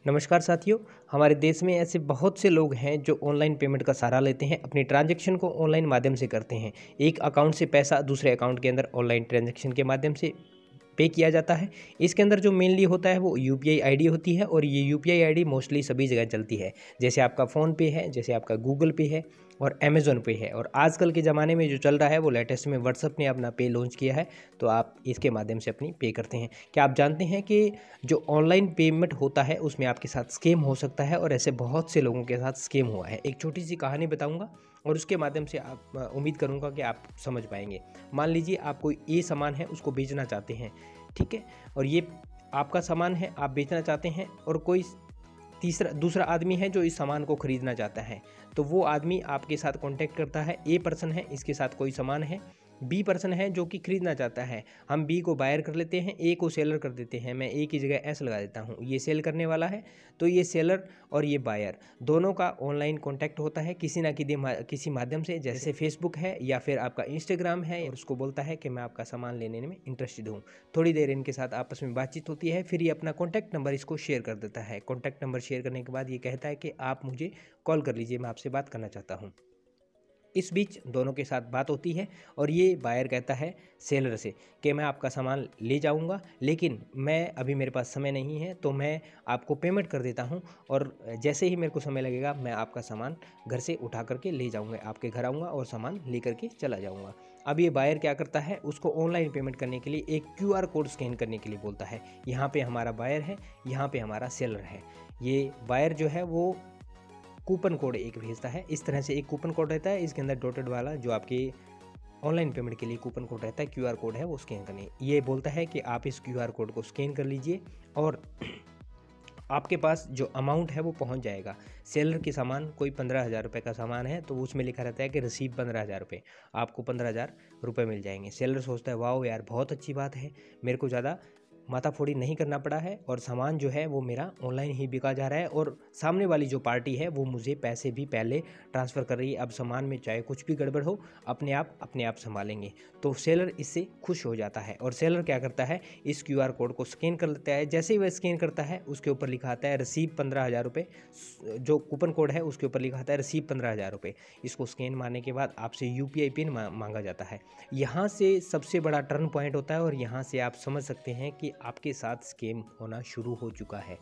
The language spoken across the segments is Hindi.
नमस्कार साथियों। हमारे देश में ऐसे बहुत से लोग हैं जो ऑनलाइन पेमेंट का सहारा लेते हैं, अपनी ट्रांजैक्शन को ऑनलाइन माध्यम से करते हैं। एक अकाउंट से पैसा दूसरे अकाउंट के अंदर ऑनलाइन ट्रांजैक्शन के माध्यम से पे किया जाता है। इसके अंदर जो मेनली होता है वो यूपीआई आईडी होती है और ये यूपीआई आईडी मोस्टली सभी जगह चलती है। जैसे आपका फ़ोन पे है, जैसे आपका गूगल पे है और अमेज़न पे है। और आजकल के ज़माने में जो चल रहा है वो लेटेस्ट में व्हाट्सअप ने अपना पे लॉन्च किया है, तो आप इसके माध्यम से अपनी पे करते हैं। क्या आप जानते हैं कि जो ऑनलाइन पेमेंट होता है उसमें आपके साथ स्कैम हो सकता है, और ऐसे बहुत से लोगों के साथ स्कैम हुआ है। एक छोटी सी कहानी बताऊंगा और उसके माध्यम से आप उम्मीद करूंगा कि आप समझ पाएंगे। मान लीजिए आप कोई ये सामान है उसको बेचना चाहते हैं, ठीक है, और ये आपका सामान है, आप बेचना चाहते हैं, और कोई दूसरा आदमी है जो इस सामान को खरीदना चाहता है। तो वो आदमी आपके साथ कांटेक्ट करता है। ए पर्सन है, इसके साथ कोई सामान है। बी पर्सन है जो कि खरीदना चाहता है। हम बी को बायर कर लेते हैं, ए को सेलर कर देते हैं। मैं ए की जगह एस लगा देता हूँ, ये सेल करने वाला है। तो ये सेलर और ये बायर दोनों का ऑनलाइन कांटेक्ट होता है किसी ना किसी माध्यम से, जैसे फेसबुक है या फिर आपका इंस्टाग्राम है, और उसको बोलता है कि मैं आपका सामान लेने में इंटरेस्टेड हूँ। थोड़ी देर इनके साथ आपस में बातचीत होती है, फिर ये अपना कॉन्टैक्ट नंबर इसको शेयर कर देता है। कॉन्टैक्ट नंबर शेयर करने के बाद ये कहता है कि आप मुझे कॉल कर लीजिए, मैं आपसे बात करना चाहता हूँ। इस बीच दोनों के साथ बात होती है और ये बायर कहता है सेलर से कि मैं आपका सामान ले जाऊंगा, लेकिन मैं अभी मेरे पास समय नहीं है, तो मैं आपको पेमेंट कर देता हूं, और जैसे ही मेरे को समय लगेगा मैं आपका सामान घर से उठा करके ले जाऊंगा, आपके घर आऊँगा और सामान ले करके चला जाऊँगा। अब ये बायर क्या करता है, उसको ऑनलाइन पेमेंट करने के लिए एक QR कोड स्कैन करने के लिए बोलता है। यहाँ पर हमारा बायर है, यहाँ पर हमारा सेलर है। ये बायर जो है वो कूपन कोड एक भेजता है। इस तरह से एक कूपन कोड रहता है, इसके अंदर डॉटेड वाला जो आपके ऑनलाइन पेमेंट के लिए कूपन कोड रहता है, QR कोड है, वो स्कैन करने ये बोलता है कि आप इस QR कोड को स्कैन कर लीजिए और आपके पास जो अमाउंट है वो पहुंच जाएगा। सेलर के सामान कोई 15,000 रुपये का सामान है, तो उसमें लिखा रहता है कि रिसीव 15,000 रुपये, आपको 15,000 रुपये मिल जाएंगे। सेलर सोचता है वाह यार, बहुत अच्छी बात है, मेरे को ज़्यादा माथाफोड़ी नहीं करना पड़ा है और सामान जो है वो मेरा ऑनलाइन ही बिका जा रहा है, और सामने वाली जो पार्टी है वो मुझे पैसे भी पहले ट्रांसफ़र कर रही है। अब सामान में चाहे कुछ भी गड़बड़ हो, अपने आप संभालेंगे। तो सेलर इससे खुश हो जाता है और सेलर क्या करता है, इस QR कोड को स्कैन कर लेता है। जैसे ही वह स्कैन करता है उसके ऊपर लिखा आता है रिसीव 15,000 रुपये। जो कूपन कोड है उसके ऊपर लिखा आता है रिसीव 15,000 रुपये। इसको स्कैन मारने के बाद आपसे UPI पिन मांगा जाता है। यहाँ से सबसे बड़ा टर्न पॉइंट होता है और यहाँ से आप समझ सकते हैं कि आपके साथ स्कैम होना शुरू हो चुका है।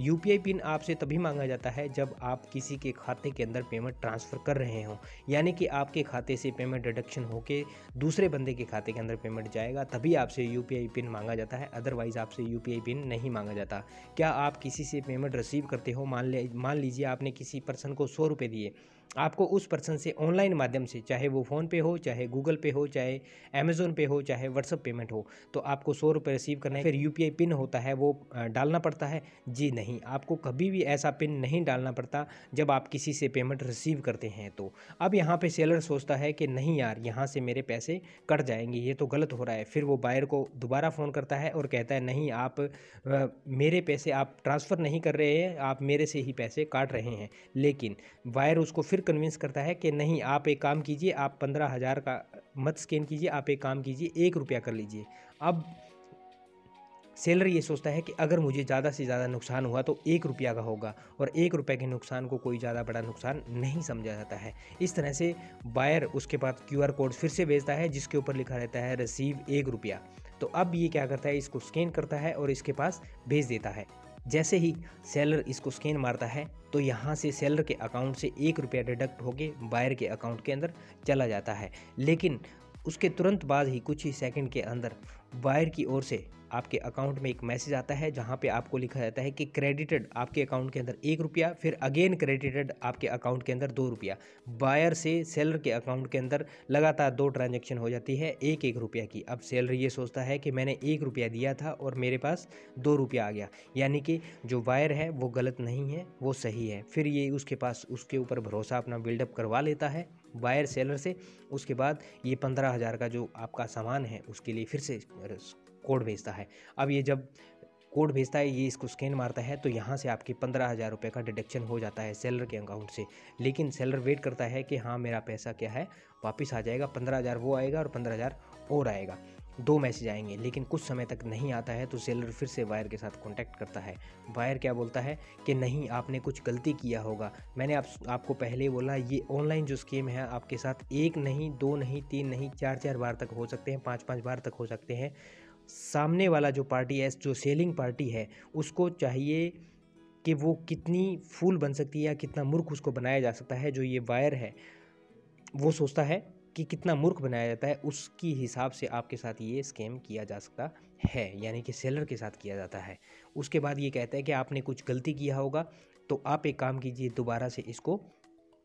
UPI पिन आपसे तभी मांगा जाता है जब आप किसी के खाते के अंदर पेमेंट ट्रांसफ़र कर रहे हों, यानी कि आपके खाते से पेमेंट डिडक्शन होके दूसरे बंदे के खाते के अंदर पेमेंट जाएगा, तभी आपसे UPI पिन मांगा जाता है। अदरवाइज़ आपसे UPI पिन नहीं मांगा जाता। क्या आप किसी से पेमेंट रिसीव करते हो, मान लीजिए आपने किसी पर्सन को 100 रुपये दिए, आपको उस पर्सन से ऑनलाइन माध्यम से, चाहे वो फ़ोन पे हो, चाहे गूगल पे हो, चाहे अमेज़न पे हो, चाहे व्हाट्सअप पेमेंट हो, तो आपको 100 रुपये रिसीव करना है। फिर UPI पिन होता है वो डालना पड़ता है? जी नहीं, आपको कभी भी ऐसा पिन नहीं डालना पड़ता जब आप किसी से पेमेंट रिसीव करते हैं। तो अब यहाँ पे सेलर सोचता है कि नहीं यार, यहाँ से मेरे पैसे कट जाएंगे, ये तो गलत हो रहा है। फिर वो बायर को दोबारा फ़ोन करता है और कहता है नहीं, आप मेरे पैसे आप ट्रांसफ़र नहीं कर रहे हैं, आप मेरे से ही पैसे काट रहे हैं। लेकिन बायर उसको फिर कन्विंस करता है कि नहीं, आप एक काम कीजिए, आप 15,000 का मत स्कैन कीजिए, आप एक काम कीजिए, 1 रुपया कर लीजिए। अब सेलर ये सोचता है कि अगर मुझे ज़्यादा से ज़्यादा नुकसान हुआ तो 1 रुपया का होगा, और 1 रुपये के नुकसान को कोई ज़्यादा बड़ा नुकसान नहीं समझा जाता है। इस तरह से बायर उसके बाद QR कोड फिर से भेजता है जिसके ऊपर लिखा रहता है रिसीव 1 रुपया। तो अब ये क्या करता है, इसको स्कैन करता है और इसके पास भेज देता है। जैसे ही सेलर इसको स्कैन मारता है तो यहाँ से सेलर के अकाउंट से 1 रुपया डिडक्ट होके बायर के अकाउंट के अंदर चला जाता है। लेकिन उसके तुरंत बाद ही, कुछ ही सेकंड के अंदर, बायर की ओर से आपके अकाउंट में एक मैसेज आता है जहाँ पे आपको लिखा जाता है कि क्रेडिटेड आपके अकाउंट के अंदर 1 रुपया, फिर अगेन क्रेडिटेड आपके अकाउंट के अंदर 2 रुपया। बायर से सेलर के अकाउंट के अंदर लगातार 2 ट्रांजैक्शन हो जाती है 1-1 रुपया की। अब सेलर ये सोचता है कि मैंने 1 रुपया दिया था और मेरे पास 2 रुपया आ गया, यानी कि जो बायर है वो गलत नहीं है, वो सही है। फिर ये उसके ऊपर भरोसा अपना बिल्डअप करवा लेता है बायर सेलर से। उसके बाद ये 15,000 का जो आपका सामान है उसके लिए फिर से कोड भेजता है। अब ये जब कोड भेजता है, ये इसको स्कैन मारता है, तो यहाँ से आपके 15,000 रुपये का डिडक्शन हो जाता है सेलर के अकाउंट से। लेकिन सेलर वेट करता है कि हाँ, मेरा पैसा क्या है वापस आ जाएगा, 15,000 वो आएगा और 15,000 और आएगा। 2 मैसेज आएंगे, लेकिन कुछ समय तक नहीं आता है तो सेलर फिर से बायर के साथ कांटेक्ट करता है। बायर क्या बोलता है कि नहीं, आपने कुछ गलती किया होगा। मैंने आपको पहले ही बोला, ये ऑनलाइन जो स्कीम है आपके साथ 1 नहीं, 2 नहीं, 3 नहीं, 4-4 बार तक हो सकते हैं, 5-5 बार तक हो सकते हैं। सामने वाला जो पार्टी है, जो सेलिंग पार्टी है, उसको चाहिए कि वो कितनी फूल बन सकती है या कितना मूर्ख उसको बनाया जा सकता है। जो ये बायर है वो सोचता है कि कितना मूर्ख बनाया जाता है, उसकी हिसाब से आपके साथ ये स्कैम किया जा सकता है, यानी कि सेलर के साथ किया जाता है। उसके बाद ये कहता है कि आपने कुछ गलती किया होगा, तो आप एक काम कीजिए, दोबारा से इसको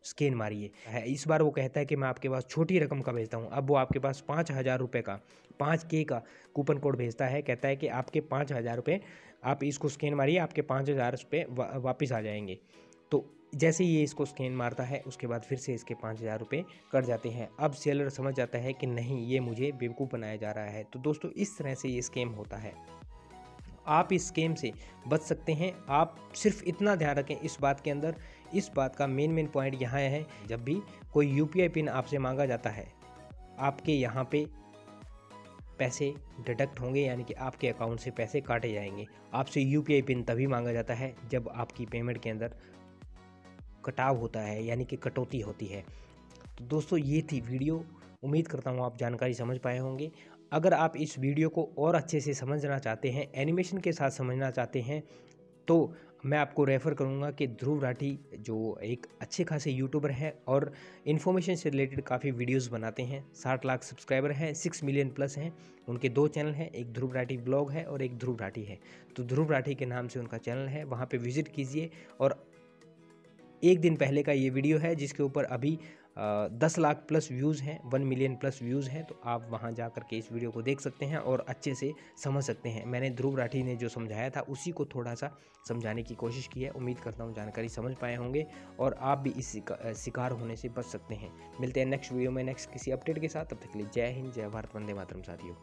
स्कैन मारिए। है इस बार वो कहता है कि मैं आपके पास छोटी रकम का भेजता हूँ। अब वो आपके पास 5,000 रुपये का 5K का कूपन कोड भेजता है। कहता है कि आपके 5,000 रुपये, आप इसको स्कैन मारिए, आपके 5,000 रुपये वापस आ जाएंगे। तो जैसे ही ये इसको स्कैन मारता है, उसके बाद फिर से इसके 5,000 रुपये कट जाते हैं। अब सेलर समझ जाता है कि नहीं, ये मुझे बेवकूफ़ बनाया जा रहा है। तो दोस्तों, इस तरह से ये स्कैम होता है। आप इस स्कैम से बच सकते हैं। आप सिर्फ इतना ध्यान रखें इस बात के अंदर, इस बात का मेन पॉइंट यहाँ है, जब भी कोई UPI पिन आपसे मांगा जाता है, आपके यहाँ पे पैसे डिडक्ट होंगे, यानी कि आपके अकाउंट से पैसे काटे जाएंगे। आपसे UPI पिन तभी मांगा जाता है जब आपकी पेमेंट के अंदर कटाव होता है, यानी कि कटौती होती है। तो दोस्तों, ये थी वीडियो। उम्मीद करता हूँ आप जानकारी समझ पाए होंगे। अगर आप इस वीडियो को और अच्छे से समझना चाहते हैं, एनिमेशन के साथ समझना चाहते हैं, तो मैं आपको रेफ़र करूँगा कि ध्रुव राठी, जो एक अच्छे खासे यूट्यूबर हैं और इन्फॉर्मेशन से रिलेटेड काफ़ी वीडियोस बनाते हैं, 60 लाख सब्सक्राइबर हैं, 6 मिलियन प्लस हैं। उनके 2 चैनल हैं, एक ध्रुव राठी ब्लॉग है और एक ध्रुव राठी है। तो ध्रुव राठी के नाम से उनका चैनल है, वहाँ पे विज़िट कीजिए। और 1 दिन पहले का ये वीडियो है जिसके ऊपर अभी 10 लाख प्लस व्यूज़ हैं, 1 मिलियन प्लस व्यूज़ हैं। तो आप वहाँ जा कर के इस वीडियो को देख सकते हैं और अच्छे से समझ सकते हैं। मैंने ध्रुव राठी ने जो समझाया था उसी को थोड़ा सा समझाने की कोशिश की है। उम्मीद करता हूँ जानकारी समझ पाए होंगे और आप भी इस शिकार होने से बच सकते हैं। मिलते हैं नेक्स्ट वीडियो में नेक्स्ट किसी अपडेट के साथ। तब तक के लिए जय हिंद, जय भारत, वंदे मातरम साथियों।